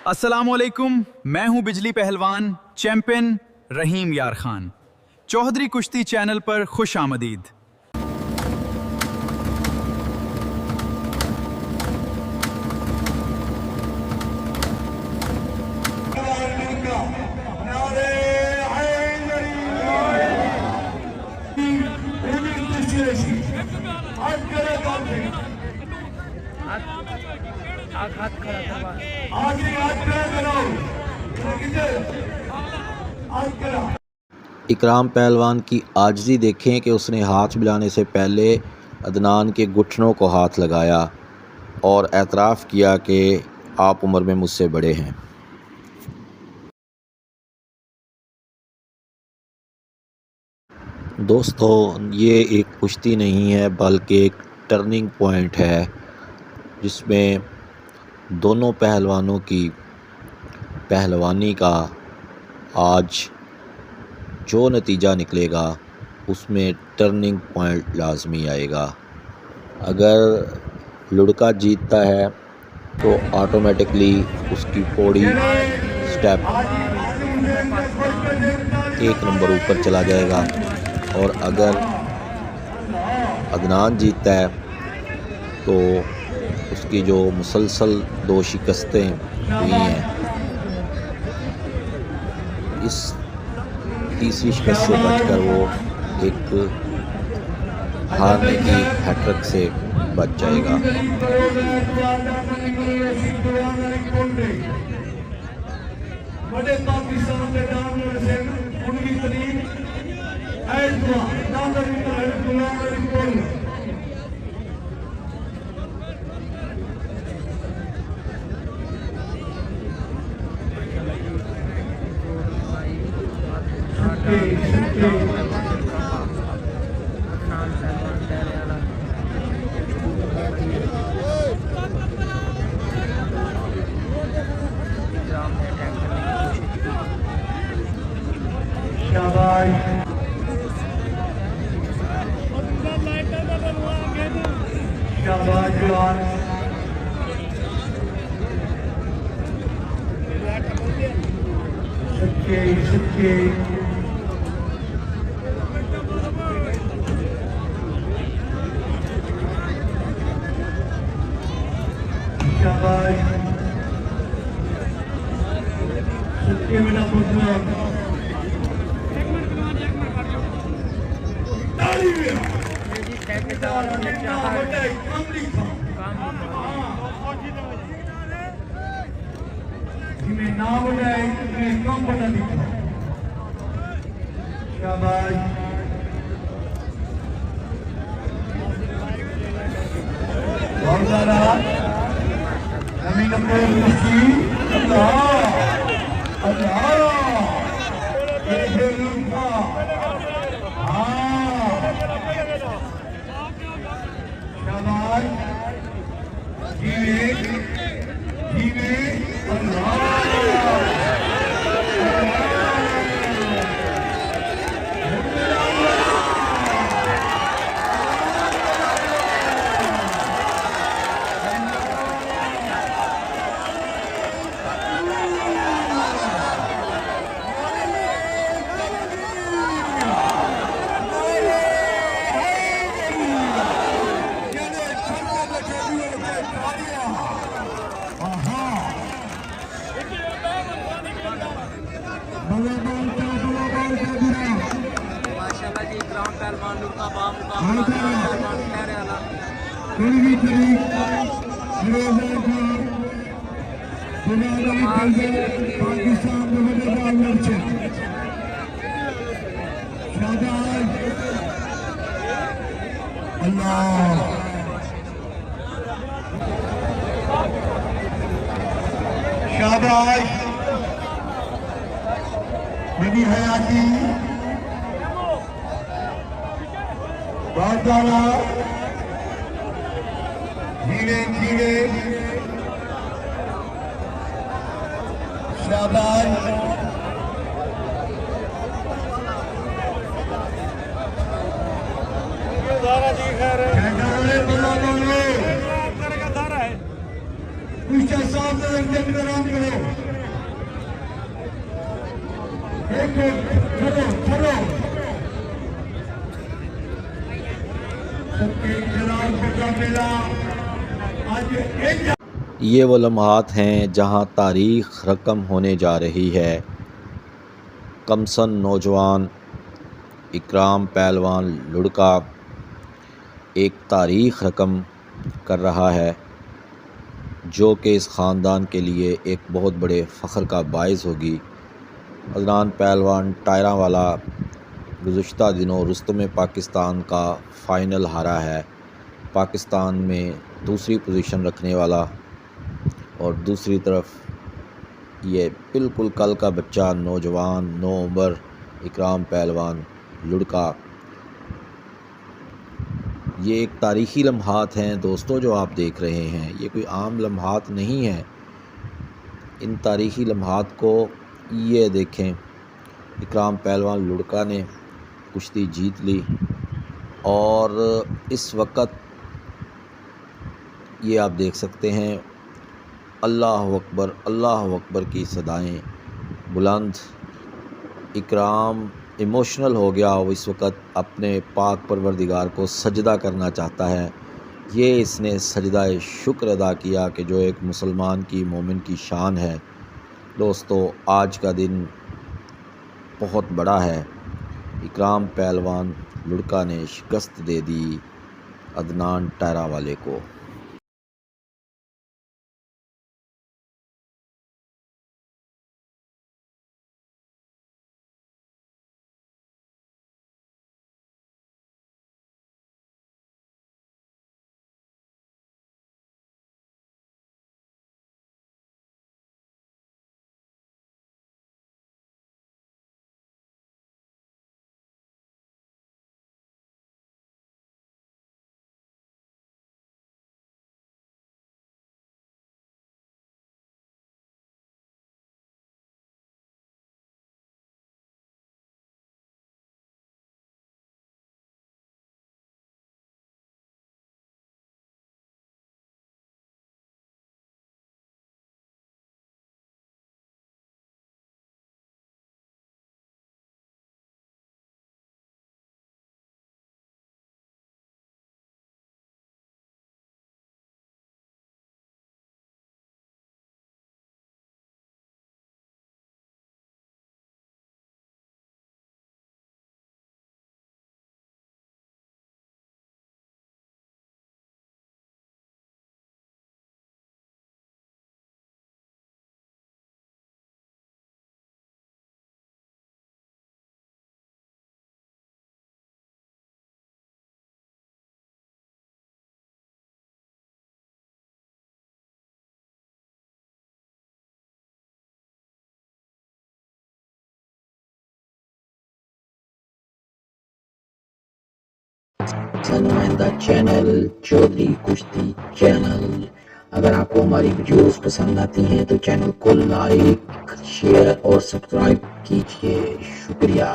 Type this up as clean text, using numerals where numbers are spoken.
अस्सलामुअलैकुम, मैं हूं बिजली पहलवान चैंपियन रहीम यार खान। चौधरी कुश्ती चैनल पर खुश आमदीद। इकराम पहलवान की आजिज़ी देखें कि उसने हाथ मिलाने से पहले अदनान के घुटनों को हाथ लगाया और एतराफ़ किया कि आप उम्र में मुझसे बड़े हैं। दोस्तों, ये एक कुश्ती नहीं है बल्कि एक टर्निंग पॉइंट है जिसमें दोनों पहलवानों की पहलवानी का आज जो नतीजा निकलेगा उसमें टर्निंग पॉइंट लाजमी आएगा। अगर लड़का जीतता है तो ऑटोमेटिकली उसकी पौड़ी स्टेप एक नंबर ऊपर चला जाएगा, और अगर अदनान जीतता है तो उसकी जो मुसलसल 2 शिकस्तें हुई हैं, इस तीसरी शिकस्त से बचकर वो एक हारने की हैट्रिक से बच जाएगा। शाबाश मिनी हयाती बहुत ज़्यादा धीरे धीरे शाबाश साहब चलो चलो सबके खिलाफ मुकाबला आज एक ये वो लम्हात हैं जहां तारीख़ रकम होने जा रही है। कमसन नौजवान इकराम पहलवान लुढ़का एक तारीख़ रकम कर रहा है, जो कि इस ख़ानदान के लिए एक बहुत बड़े फ़ख्र का बाइस होगी। अदनान पहलवान टायरा वाला गुज़श्ता दिनों रुस्तम पाकिस्तान का फ़ाइनल हारा है। पाकिस्तान में दूसरी पोजीशन रखने वाला, और दूसरी तरफ ये बिल्कुल कल का बच्चा नौजवान 9 उम्र इकराम पहलवान लुढ़का। ये एक तारीख़ी लम्हात हैं दोस्तों जो आप देख रहे हैं, ये कोई आम लम्हात नहीं है। इन तारीख़ी लम्हात को ये देखें, इकराम पहलवान लुढ़का ने कुश्ती जीत ली और इस वक्त ये आप देख सकते हैं अल्लाह अकबर की सदाएं बुलंद। इकराम इमोशनल हो गया, वो इस वक्त अपने पाक परवरदिगार को सजदा करना चाहता है। ये इसने सजदा शुक्र अदा किया कि जो एक मुसलमान की मोमिन की शान है। दोस्तों आज का दिन बहुत बड़ा है। इकराम पहलवान लुढ़का ने शिकस्त दे दी अदनान टायरा वाले को। नुमाइंदा चैनल चौधरी कुश्ती चैनल। अगर आपको हमारी वीडियोस पसंद आती हैं तो चैनल को लाइक शेयर और सब्सक्राइब कीजिए। शुक्रिया।